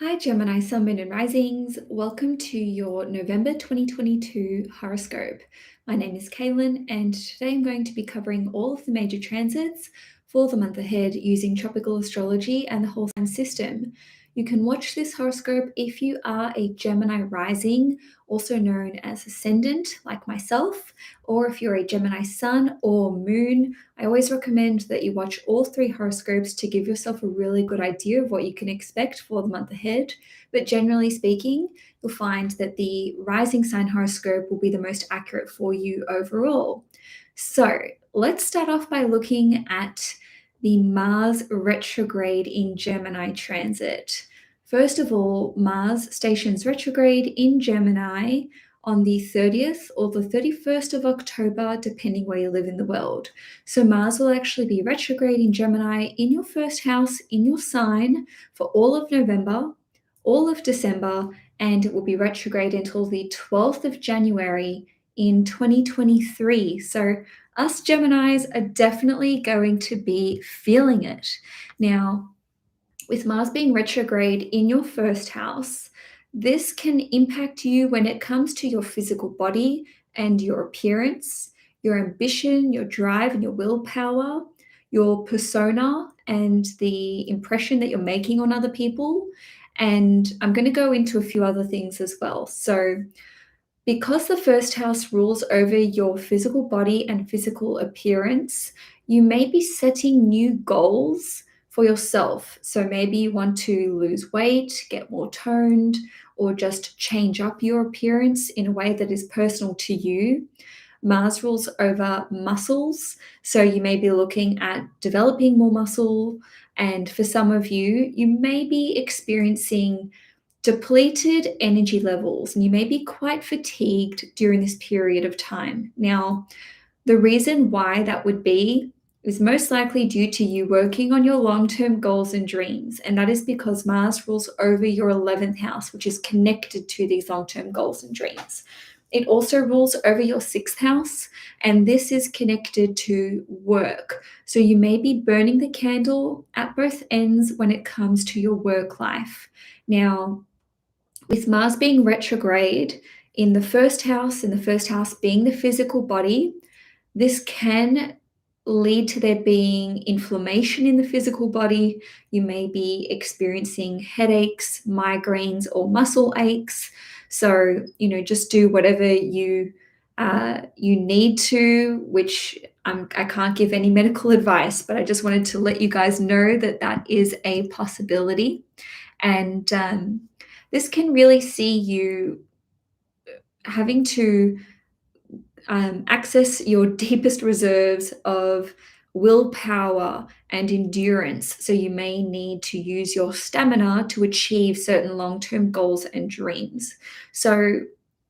Hi, Gemini, Sun, Moon, and Risings. Welcome to your November 2022 horoscope. My name is Cailin, and today I'm going to be covering all of the major transits for the month ahead using tropical astrology and the whole sign system. You can watch this horoscope if you are a Gemini rising, also known as Ascendant, like myself, or if you're a Gemini Sun or Moon. I always recommend that you watch all three horoscopes to give yourself a really good idea of what you can expect for the month ahead. But generally speaking, you'll find that the rising sign horoscope will be the most accurate for you overall. So let's start off by looking at the Mars retrograde in Gemini transit. First of all, Mars stations retrograde in Gemini on the 30th or the 31st of October, depending where you live in the world. So Mars will actually be retrograde in Gemini in your first house, in your sign, for all of November, all of December, and it will be retrograde until the 12th of January in 2023. So us Geminis are definitely going to be feeling it. Now, with Mars being retrograde in your first house, this can impact you when it comes to your physical body and your appearance, your ambition, your drive, and your willpower, your persona, and the impression that you're making on other people. And I'm going to go into a few other things as well. So, because the first house rules over your physical body and physical appearance, you may be setting new goals for yourself. So maybe you want to lose weight, get more toned, or just change up your appearance in a way that is personal to you. Mars rules over muscles, so you may be looking at developing more muscle. And for some of you, you may be experiencing depleted energy levels, and you may be quite fatigued during this period of time. Now, the reason why that would be is most likely due to you working on your long-term goals and dreams, and that is because Mars rules over your 11th house, which is connected to these long-term goals and dreams. It also rules over your 6th house, and this is connected to work. So you may be burning the candle at both ends when it comes to your work life. Now, with Mars being retrograde in the first house, and the first house being the physical body, this can lead to there being inflammation in the physical body. You may be experiencing headaches, migraines, or muscle aches. So, just do whatever you need to, which I can't give any medical advice, but I just wanted to let you guys know that that is a possibility. And this can really see you having to access your deepest reserves of willpower and endurance. So you may need to use your stamina to achieve certain long-term goals and dreams. So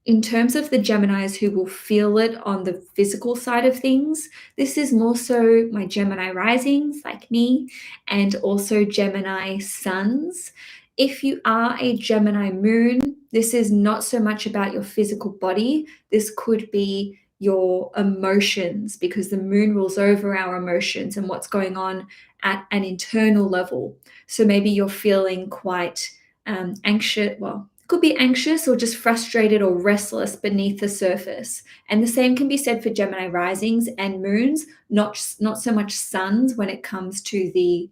in terms of the Geminis who will feel it on the physical side of things, this is more so my Gemini risings like me, and also Gemini suns. If you are a Gemini moon, this is not so much about your physical body. This could be your emotions, because the moon rules over our emotions and what's going on at an internal level. So maybe you're feeling quite anxious. Well, could be anxious or just frustrated or restless beneath the surface. And the same can be said for Gemini risings and moons, not so much suns when it comes to the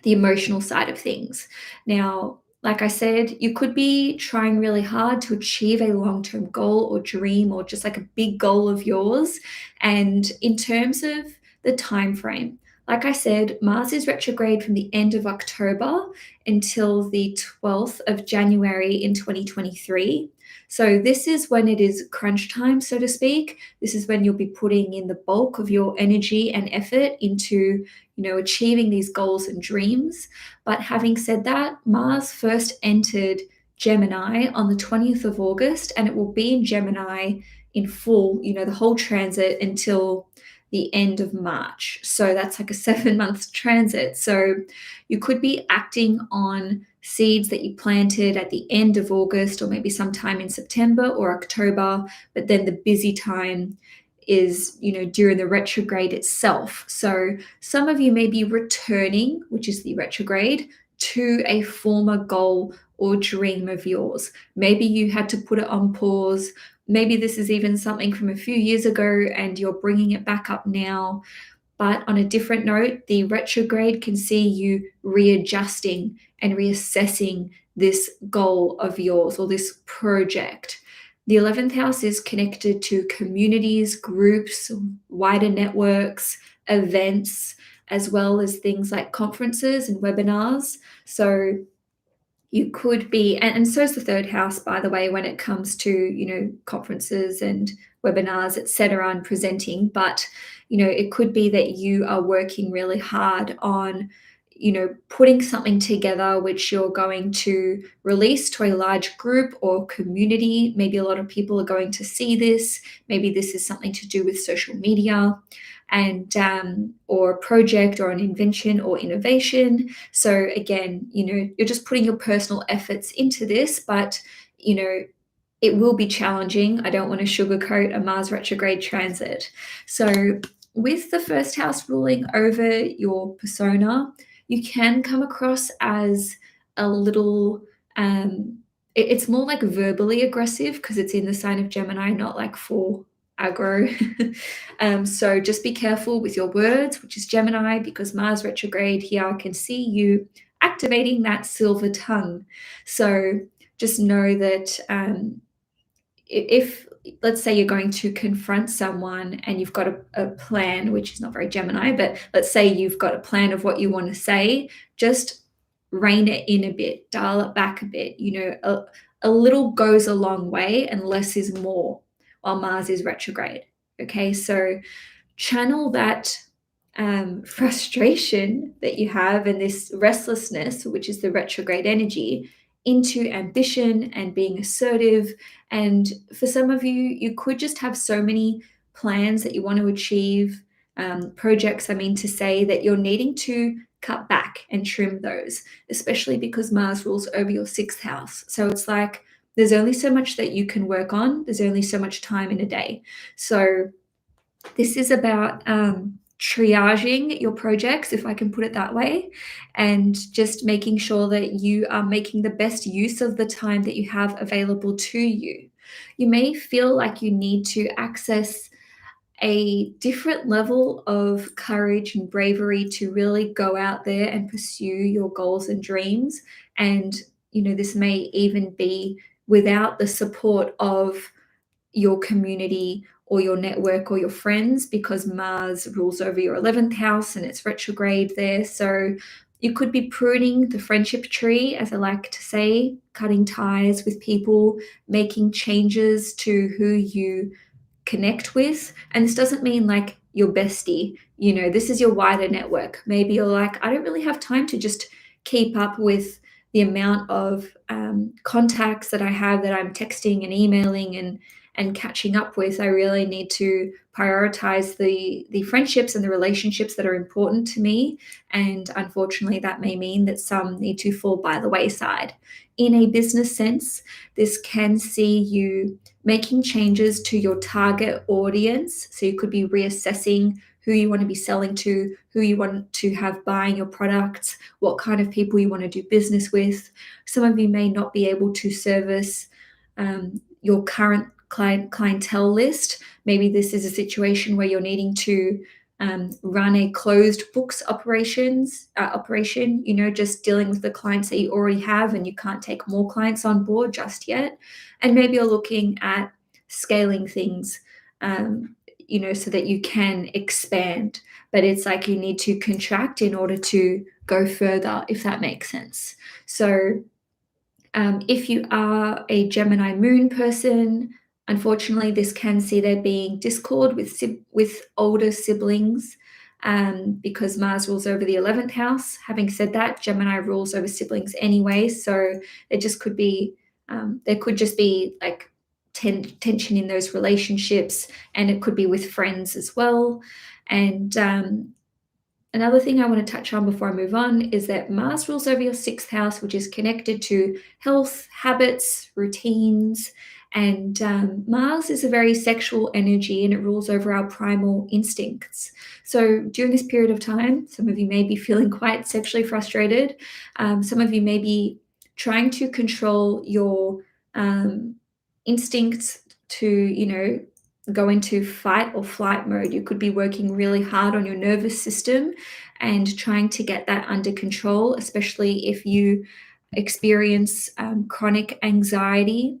emotional side of things. Now, like I said, you could be trying really hard to achieve a long-term goal or dream, or just like a big goal of yours. And in terms of the time frame, like I said, Mars is retrograde from the end of October until the 12th of January in 2023. So this is when it is crunch time, so to speak. This is when you'll be putting in the bulk of your energy and effort into, achieving these goals and dreams. But having said that, Mars first entered Gemini on the 20th of August, and it will be in Gemini in full, the whole transit until the end of March. So that's like a 7-month transit. So you could be acting on seeds that you planted at the end of August, or maybe sometime in September or October, but then the busy time is, during the retrograde itself. So some of you may be returning, which is the retrograde, to a former goal or dream of yours. Maybe you had to put it on pause. Maybe this is even something from a few years ago and you're bringing it back up now. But on a different note, the retrograde can see you readjusting and reassessing this goal of yours or this project. The 11th house is connected to communities, groups, wider networks, events, as well as things like conferences and webinars. So you could be, and so is the third house, by the way, when it comes to, conferences and webinars, etc., and presenting. But, it could be that you are working really hard on, putting something together which you're going to release to a large group or community. Maybe a lot of people are going to see this. Maybe this is something to do with social media and or a project or an invention or innovation. So again, you're just putting your personal efforts into this, but it will be challenging. I don't want to sugarcoat a Mars retrograde transit. So with the first house ruling over your persona, you can come across as a little it's more like verbally aggressive because it's in the sign of Gemini, not like full aggro. So just be careful with your words, which is Gemini, because Mars retrograde here can see you activating that silver tongue. So just know that if let's say you're going to confront someone and you've got a plan, which is not very Gemini, but let's say you've got a plan of what you want to say, just rein it in a bit, dial it back a bit. A little goes a long way and less is more while Mars is retrograde. Okay, so channel that frustration that you have and this restlessness, which is the retrograde energy, into ambition and being assertive. And for some of you, you could just have so many plans that you want to achieve, projects, I mean to say, that you're needing to cut back and trim those, especially because Mars rules over your 6th house. So it's like there's only so much that you can work on. There's only so much time in a day. So this is about triaging your projects, if I can put it that way, and just making sure that you are making the best use of the time that you have available to you. You may feel like you need to access a different level of courage and bravery to really go out there and pursue your goals and dreams. And, this may even be without the support of your community or your network or your friends, because Mars rules over your 11th house and it's retrograde there. So you could be pruning the friendship tree, as I like to say, cutting ties with people, making changes to who you connect with. And this doesn't mean like your bestie, this is your wider network. Maybe you're like, I don't really have time to just keep up with the amount of contacts that I have that I'm texting and emailing and catching up with. I really need to prioritize the friendships and the relationships that are important to me. And unfortunately, that may mean that some need to fall by the wayside. In a business sense, this can see you making changes to your target audience. So you could be reassessing who you want to be selling to, who you want to have buying your products, what kind of people you want to do business with. Some of you may not be able to service your current clientele list. Maybe this is a situation where you're needing to run a closed books operation, just dealing with the clients that you already have and you can't take more clients on board just yet. And maybe you're looking at scaling things, so that you can expand, but it's like you need to contract in order to go further, if that makes sense. So if you are a Gemini moon person, unfortunately, this can see there being discord with older siblings, because Mars rules over the 11th house. Having said that, Gemini rules over siblings anyway, so there could just be like tension in those relationships, and it could be with friends as well. And another thing I want to touch on before I move on is that Mars rules over your 6th house, which is connected to health, habits, routines, And Mars is a very sexual energy, and it rules over our primal instincts. So during this period of time, some of you may be feeling quite sexually frustrated. Some of you may be trying to control your instincts to, go into fight or flight mode. You could be working really hard on your nervous system and trying to get that under control, especially if you experience chronic anxiety.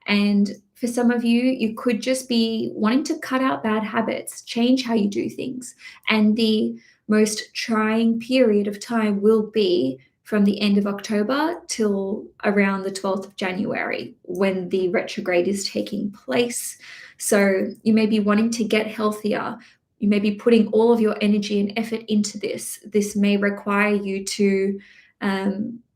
And for some of you, you could just be wanting to cut out bad habits, change how you do things. And the most trying period of time will be from the end of October till around the 12th of January when the retrograde is taking place. So you may be wanting to get healthier. You may be putting all of your energy and effort into this. This may require you to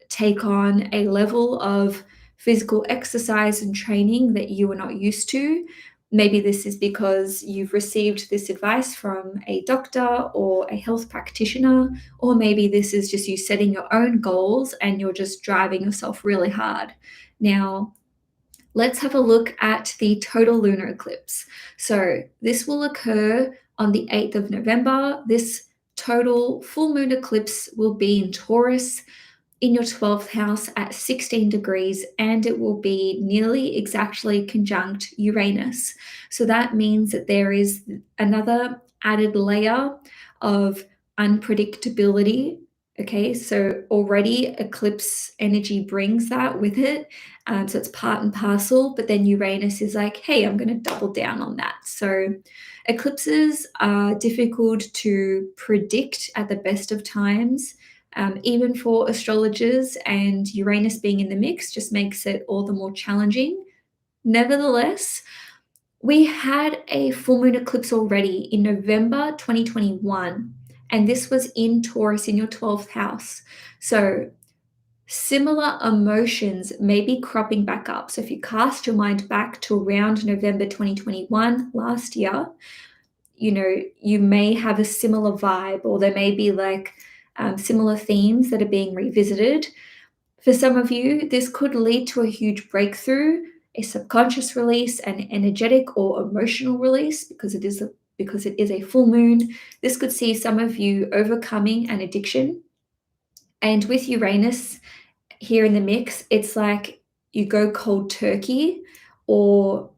take on a level of physical exercise and training that you are not used to. Maybe this is because you've received this advice from a doctor or a health practitioner, or maybe this is just you setting your own goals and you're just driving yourself really hard. Now, let's have a look at the total lunar eclipse. So this will occur on the 8th of November. This total full moon eclipse will be in Taurus, in your 12th house at 16 degrees, and it will be nearly exactly conjunct Uranus. So that means that there is another added layer of unpredictability. Okay, so already eclipse energy brings that with it. So it's part and parcel, but then Uranus is like, hey, I'm going to double down on that. So eclipses are difficult to predict at the best of times. Even for astrologers, and Uranus being in the mix just makes it all the more challenging. Nevertheless, we had a full moon eclipse already in November 2021, and this was in Taurus in your 12th house. So similar emotions may be cropping back up. So if you cast your mind back to around November 2021 last year, you may have a similar vibe, or there may be like similar themes that are being revisited. For some of you, this could lead to a huge breakthrough, a subconscious release, an energetic or emotional release, because it is a full moon. This could see some of you overcoming an addiction. And with Uranus here in the mix, it's like you go cold turkey, or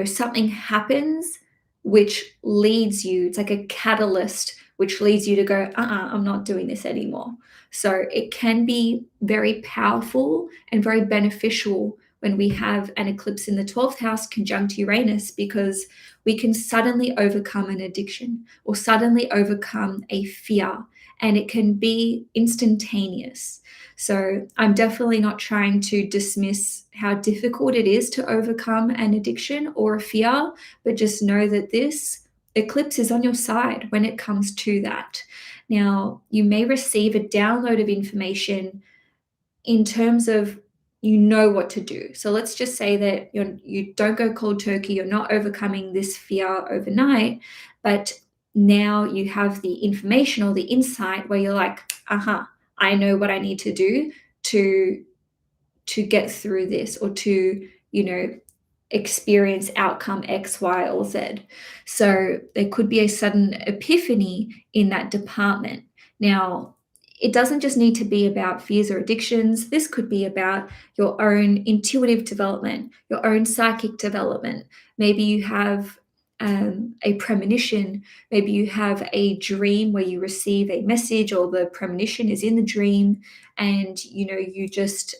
something happens which leads you, it's like a catalyst which leads you to go, I'm not doing this anymore. So it can be very powerful and very beneficial when we have an eclipse in the 12th house conjunct Uranus, because we can suddenly overcome an addiction or suddenly overcome a fear, and it can be instantaneous. So I'm definitely not trying to dismiss how difficult it is to overcome an addiction or a fear, but just know that this eclipse is on your side when it comes to that. Now, you may receive a download of information in terms of what to do. So let's just say that you don't go cold turkey, you're not overcoming this fear overnight, but now you have the information or the insight where you're like, I know what I need to do to get through this, or to, experience outcome X, Y, or Z. So there could be a sudden epiphany in that department. Now, it doesn't just need to be about fears or addictions. This could be about your own intuitive development, your own psychic development. Maybe you have a premonition. Maybe you have a dream where you receive a message, or the premonition is in the dream, and you just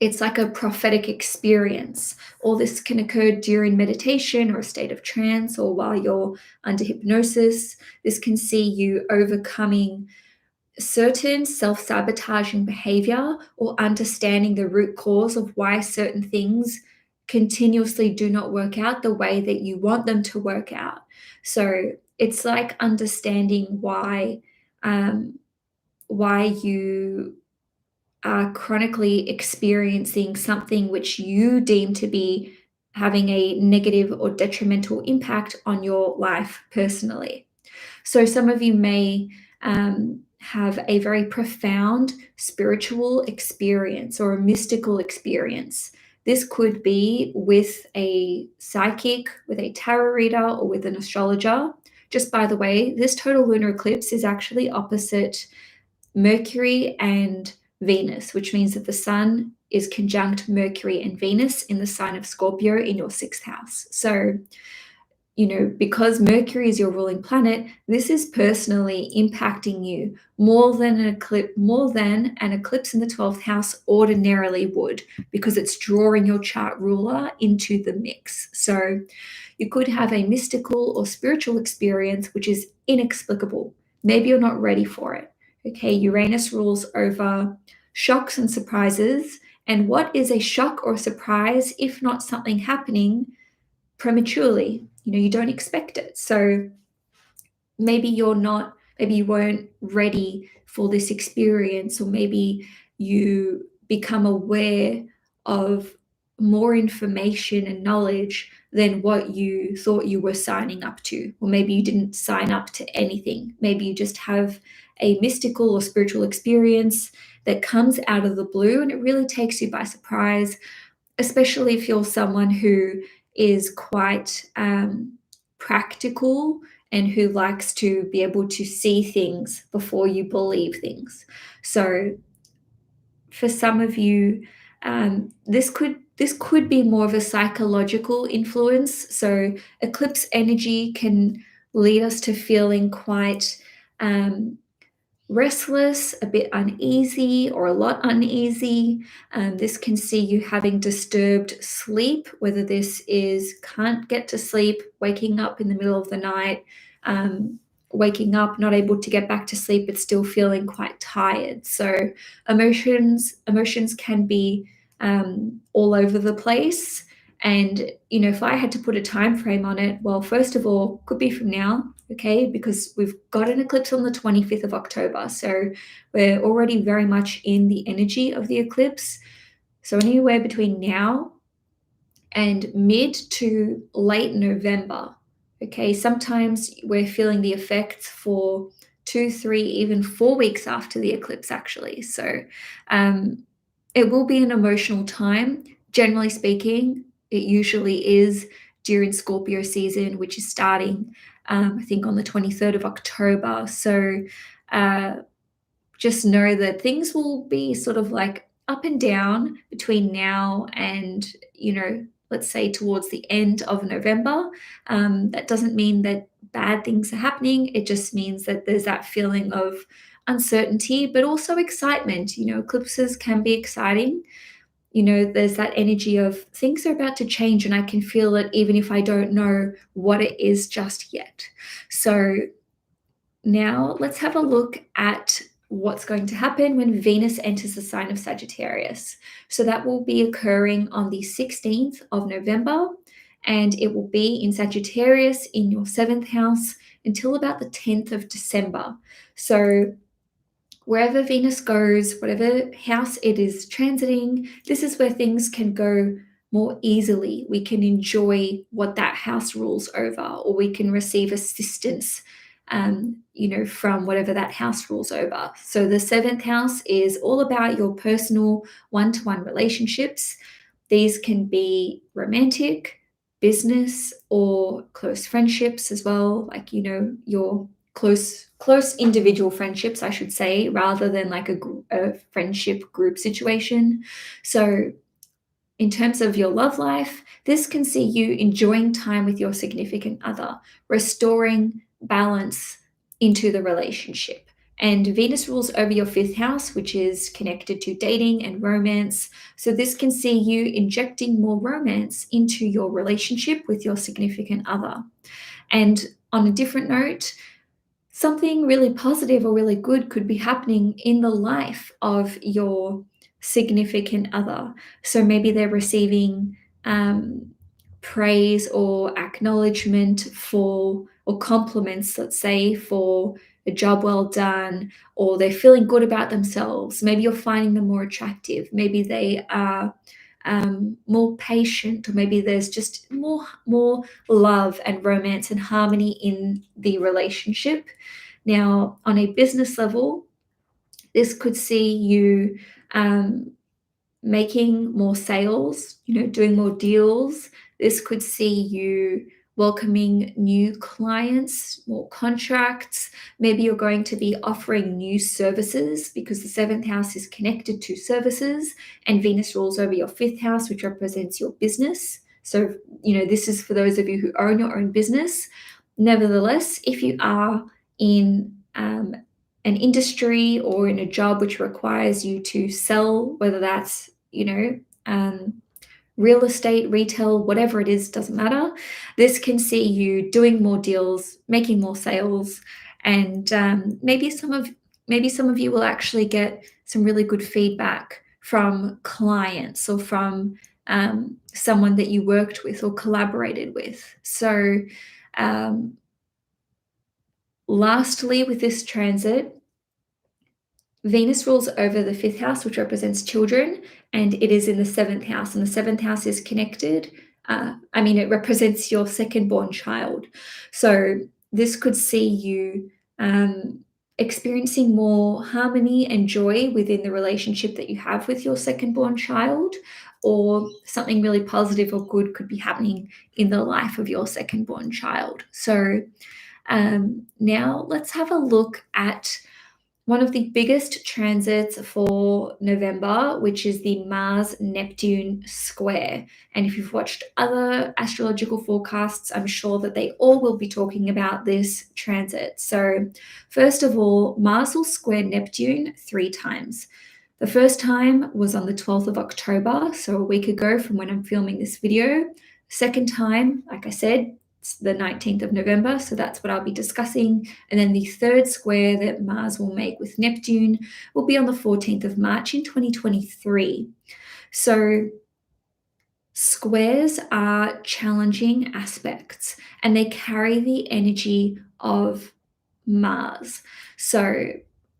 it's like a prophetic experience. All this can occur during meditation or a state of trance, or while you're under hypnosis. This can see you overcoming certain self-sabotaging behavior, or understanding the root cause of why certain things continuously do not work out the way that you want them to work out. So it's like understanding why you are chronically experiencing something which you deem to be having a negative or detrimental impact on your life personally. So some of you may have a very profound spiritual experience or a mystical experience. This could be with a psychic, with a tarot reader, or with an astrologer. Just by the way, this total lunar eclipse is actually opposite Mercury and Venus, which means that the sun is conjunct Mercury and Venus in the sign of Scorpio in your 6th house. So, because Mercury is your ruling planet, this is personally impacting you more than an eclipse in the 12th house ordinarily would, because it's drawing your chart ruler into the mix. So you could have a mystical or spiritual experience which is inexplicable. Maybe you're not ready for it. Okay, Uranus rules over shocks and surprises. And what is a shock or surprise if not something happening prematurely? You don't expect it. So maybe you weren't ready for this experience, or maybe you become aware of more information and knowledge than what you thought you were signing up to. Or maybe you didn't sign up to anything. Maybe you just have a mystical or spiritual experience that comes out of the blue and it really takes you by surprise, especially if you're someone who is quite practical and who likes to be able to see things before you believe things. So for some of you, this could be more of a psychological influence. So eclipse energy can lead us to feeling quite restless, a bit uneasy, or a lot uneasy. This can see you having disturbed sleep, whether this is can't get to sleep, waking up in the middle of the night, waking up not able to get back to sleep but still feeling quite tired. So emotions can be all over the place. And if I had to put a time frame on it, well, first of all, could be from now, okay, because we've got an eclipse on the 25th of October. So we're already very much in the energy of the eclipse. So anywhere between now and mid to late November, okay, sometimes we're feeling the effects for 2, 3, even 4 weeks after the eclipse, actually. So it will be an emotional time. Generally speaking, it usually is during Scorpio season, which is starting, I think, on the 23rd of October. So just know that things will be sort of like up and down between now and, let's say towards the end of November. That doesn't mean that bad things are happening. It just means that there's that feeling of uncertainty, but also excitement. Eclipses can be exciting. There's that energy of things are about to change and I can feel it even if I don't know what it is just yet. So now let's have a look at what's going to happen when Venus enters the sign of Sagittarius. So that will be occurring on the 16th of November, and it will be in Sagittarius in your 7th house until about the 10th of December. So wherever Venus goes, whatever house it is transiting, this is where things can go more easily. We can enjoy what that house rules over, or we can receive assistance, from whatever that house rules over. So the 7th house is all about your personal one-to-one relationships. These can be romantic, business, or close friendships as well, like, your close individual friendships, I should say, rather than like a friendship group situation. So in terms of your love life, this can see you enjoying time with your significant other, restoring balance into the relationship. And Venus rules over your 5th house, which is connected to dating and romance. So this can see you injecting more romance into your relationship with your significant other. And on a different note, something really positive or really good could be happening in the life of your significant other. So maybe they're receiving praise or acknowledgement for, or compliments, let's say, for a job well done, or they're feeling good about themselves. Maybe you're finding them more attractive. Maybe they are more patient, or maybe there's just more love and romance and harmony in the relationship. Now, on a business level, this could see you making more sales, doing more deals. This could see you welcoming new clients, more contracts. Maybe you're going to be offering new services because the seventh house is connected to services and Venus rules over your fifth house, which represents your business. So, this is for those of you who own your own business. Nevertheless, if you are in an industry or in a job which requires you to sell, whether that's, real estate, retail, whatever it is, doesn't matter. This can see you doing more deals, making more sales, and maybe some of you will actually get some really good feedback from clients or from someone that you worked with or collaborated with. So, lastly, with this transit, Venus rules over the fifth house, which represents children, and it is in the seventh house, and the seventh house is connected. It represents your second born child. So this could see you experiencing more harmony and joy within the relationship that you have with your second born child, or something really positive or good could be happening in the life of your second born child. So now let's have a look at one of the biggest transits for November, which is the Mars-Neptune square. And if you've watched other astrological forecasts, I'm sure that they all will be talking about this transit. So first of all, Mars will square Neptune 3 times. The first time was on the 12th of October, so a week ago from when I'm filming this video. Second time, like I said, it's the 19th of November, so that's what I'll be discussing. And then the third square that Mars will make with Neptune will be on the 14th of March in 2023. So squares are challenging aspects and they carry the energy of Mars. So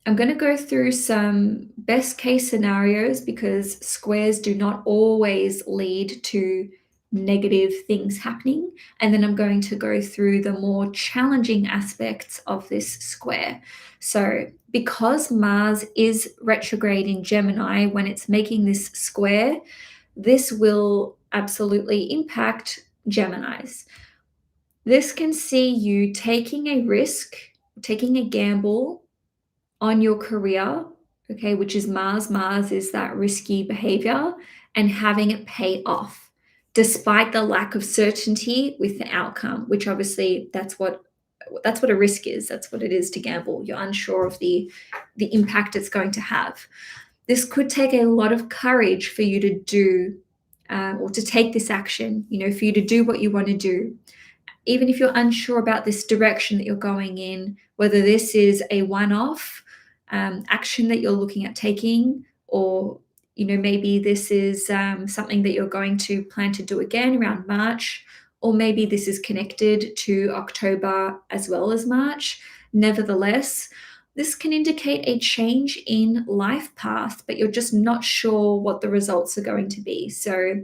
I'm going to go through some best case scenarios because squares do not always lead to negative things happening. And then I'm going to go through the more challenging aspects of this square. So because Mars is retrograde in Gemini when it's making this square, this will absolutely impact Geminis. This can see you taking a risk, taking a gamble on your career, okay, which is Mars. Mars is that risky behavior, and having it pay off despite the lack of certainty with the outcome, which obviously that's what a risk is. That's what it is to gamble. You're unsure of the impact it's going to have. This could take a lot of courage for you to do or to take this action, for you to do what you want to do. Even if you're unsure about this direction that you're going in, whether this is a one-off action that you're looking at taking, or maybe this is something that you're going to plan to do again around March, or maybe this is connected to October as well as March. Nevertheless, this can indicate a change in life path, but you're just not sure what the results are going to be. So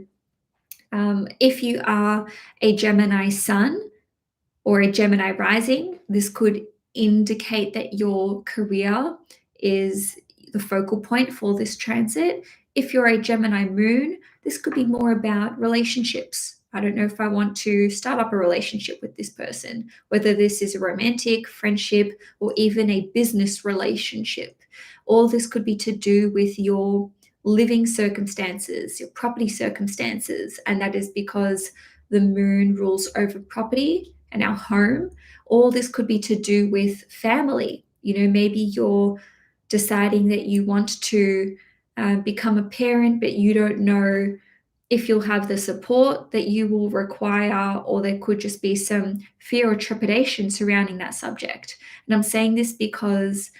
if you are a Gemini sun or a Gemini rising, this could indicate that your career is the focal point for this transit. If you're a Gemini moon, this could be more about relationships. I don't know if I want to start up a relationship with this person, whether this is a romantic, friendship, or even a business relationship. All this could be to do with your living circumstances, your property circumstances, and that is because the moon rules over property and our home. All this could be to do with family. Maybe you're deciding that you want to become a parent, but you don't know if you'll have the support that you will require, or there could just be some fear or trepidation surrounding that subject. And I'm saying this because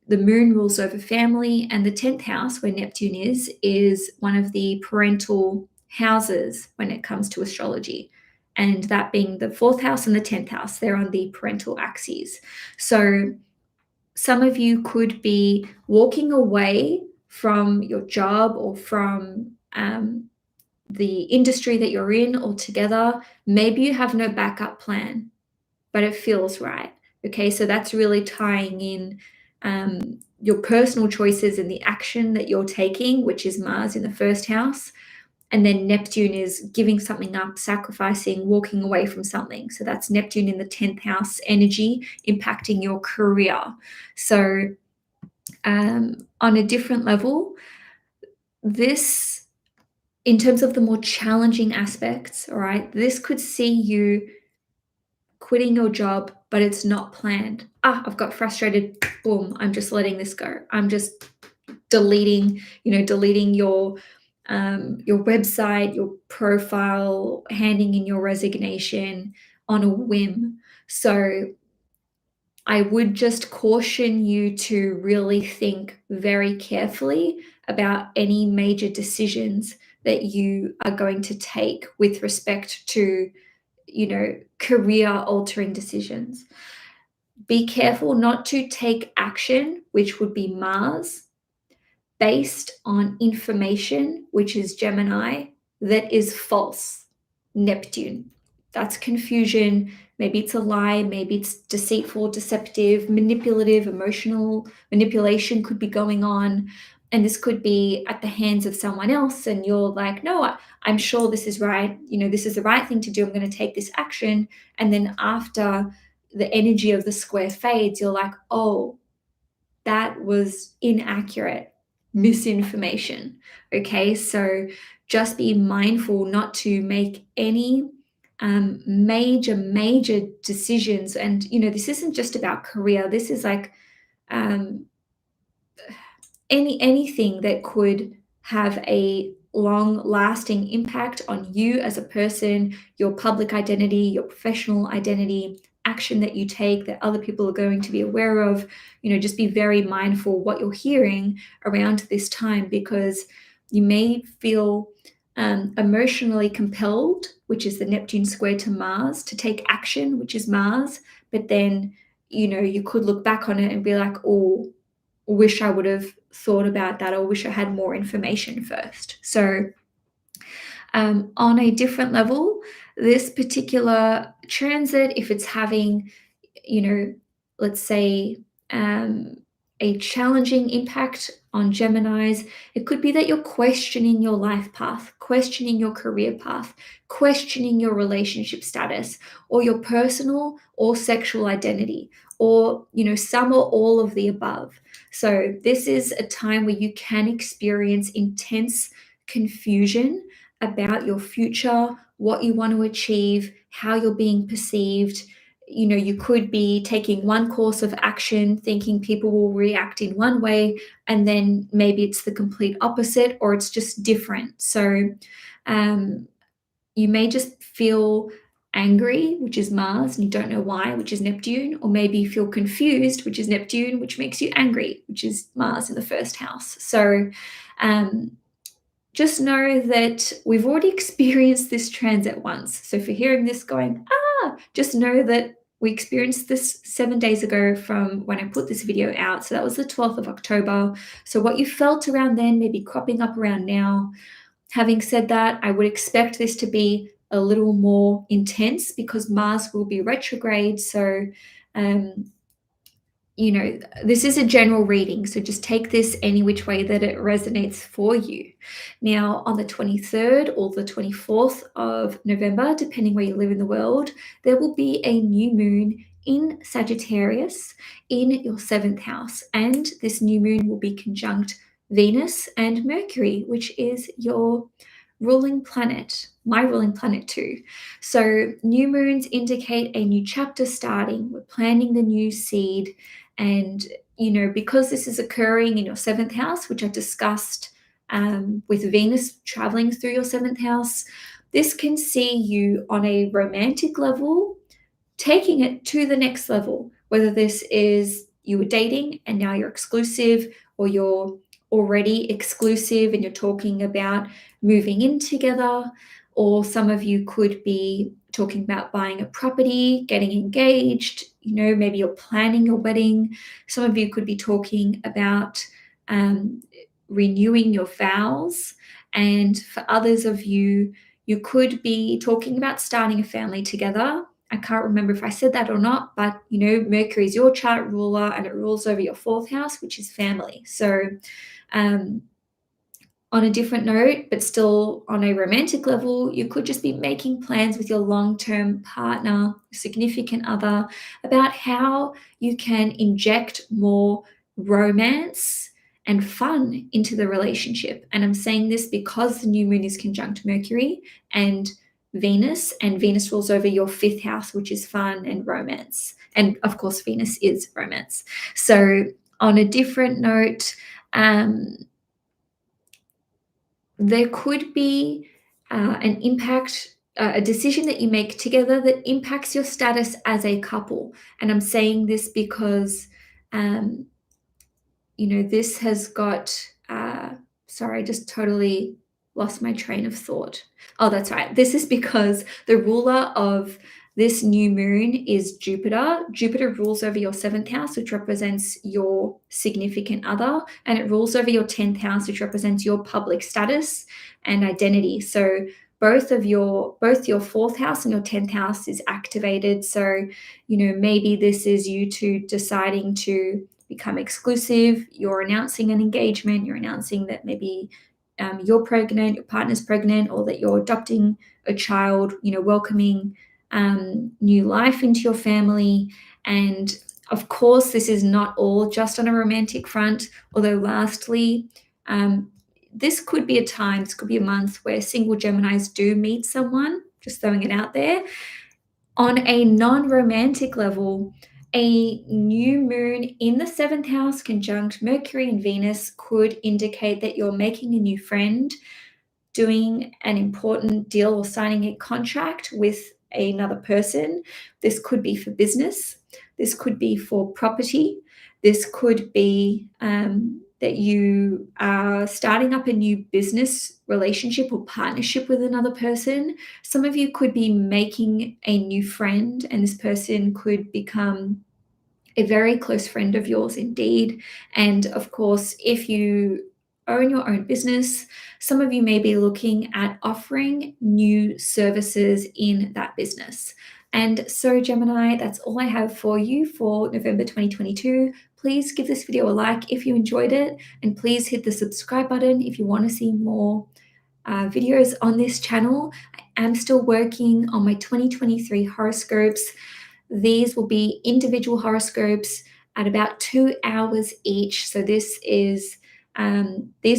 the moon rules over family, and the 10th house, where Neptune is one of the parental houses when it comes to astrology. And that being the 4th house and the 10th house, they're on the parental axes. So some of you could be walking away from your job or from the industry that you're in altogether. Maybe you have no backup plan, but it feels right. Okay, so that's really tying in your personal choices and the action that you're taking, which is Mars in the first house. And then Neptune is giving something up, sacrificing, walking away from something. So that's Neptune in the 10th house energy impacting your career. So on a different level, this, in terms of the more challenging aspects, all right, this could see you quitting your job, but it's not planned. I've got frustrated. Boom, I'm just letting this go. I'm just deleting your website, your profile, handing in your resignation on a whim. So I would just caution you to really think very carefully about any major decisions that you are going to take with respect to, career altering decisions. Be careful not to take action, which would be Mars, based on information, which is Gemini, that is false, Neptune. That's confusion. Maybe it's a lie. Maybe it's deceitful, deceptive, manipulative, emotional manipulation could be going on. And this could be at the hands of someone else. And you're like, no, I'm sure this is right. This is the right thing to do. I'm going to take this action. And then after the energy of the square fades, you're like, oh, that was inaccurate, misinformation. Okay, so just be mindful not to make any major decisions. And this isn't just about career. This is like anything that could have a long lasting impact on you as a person, your public identity, your professional identity, action that you take that other people are going to be aware of. Just be very mindful what you're hearing around this time, because you may feel emotionally compelled, which is the Neptune square to Mars, to take action, which is Mars. But then you could look back on it and be like, oh, wish I would have thought about that, or wish I had more information first. So on a different level, this particular transit, if it's having, let's say, a challenging impact on Geminis, it could be that you're questioning your life path, questioning your career path, questioning your relationship status, or your personal or sexual identity, or some or all of the above. So this is a time where you can experience intense confusion about your future, what you want to achieve, how you're being perceived. You could be taking one course of action thinking people will react in one way, and then maybe it's the complete opposite, or it's just different. So you may just feel angry, which is Mars, and you don't know why, which is Neptune, or maybe you feel confused, which is Neptune, which makes you angry, which is Mars in the first house. So just know that we've already experienced this transit once. So if you're hearing this going, just know that we experienced this 7 days ago from when I put this video out. So that was the 12th of October. So what you felt around then may be cropping up around now. Having said that, I would expect this to be a little more intense because Mars will be retrograde. So this is a general reading, so just take this any which way that it resonates for you. Now, on the 23rd or the 24th of November, depending where you live in the world, there will be a new moon in Sagittarius in your 7th house, and this new moon will be conjunct Venus and Mercury, which is your ruling planet, my ruling planet too. So new moons indicate a new chapter starting. We're planting the new seed. And, because this is occurring in your 7th house, which I discussed with Venus traveling through your 7th house, this can see you on a romantic level, taking it to the next level, whether this is you were dating and now you're exclusive, or you're already exclusive and you're talking about moving in together, or some of you could be talking about buying a property, getting engaged, maybe you're planning your wedding. Some of you could be talking about renewing your vows. And for others of you, you could be talking about starting a family together. I can't remember if I said that or not, but Mercury is your chart ruler and it rules over your 4th house, which is family. So um, on a different note, but still on a romantic level, you could just be making plans with your long-term partner, significant other, about how you can inject more romance and fun into the relationship. And I'm saying this because the new moon is conjunct Mercury and Venus rules over your 5th house, which is fun and romance. And of course, Venus is romance. So on a different note, there could be an impact, a decision that you make together that impacts your status as a couple. And I'm saying this because, this has got, sorry, I just totally lost my train of thought. Oh, that's right. This is because the ruler of this new moon is Jupiter. Jupiter rules over your 7th house, which represents your significant other, and it rules over your 10th house, which represents your public status and identity. So both your 4th house and your 10th house is activated. So, maybe this is you two deciding to become exclusive. You're announcing an engagement. You're announcing that maybe you're pregnant, your partner's pregnant, or that you're adopting a child, welcoming new life into your family. And of course, this is not all just on a romantic front, although lastly, this could be a month where single Geminis do meet someone, just throwing it out there. On a non-romantic level, a new moon in the 7th house conjunct Mercury and Venus could indicate that you're making a new friend, doing an important deal or signing a contract with another person. This could be for business. This could be for property. This could be that you are starting up a new business relationship or partnership with another person. Some of you could be making a new friend, and this person could become a very close friend of yours indeed. And of course, if you own your own business, some of you may be looking at offering new services in that business. And so, Gemini, that's all I have for you for November 2022. Please give this video a like if you enjoyed it, and please hit the subscribe button if you want to see more videos on this channel. I am still working on my 2023 horoscopes. These will be individual horoscopes at about 2 hours each. So these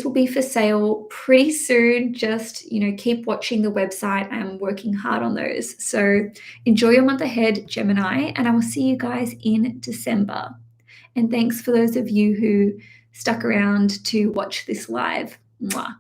will be for sale pretty soon. Just, keep watching the website. I'm working hard on those. So enjoy your month ahead, Gemini, and I will see you guys in December. And thanks for those of you who stuck around to watch this live. Mwah.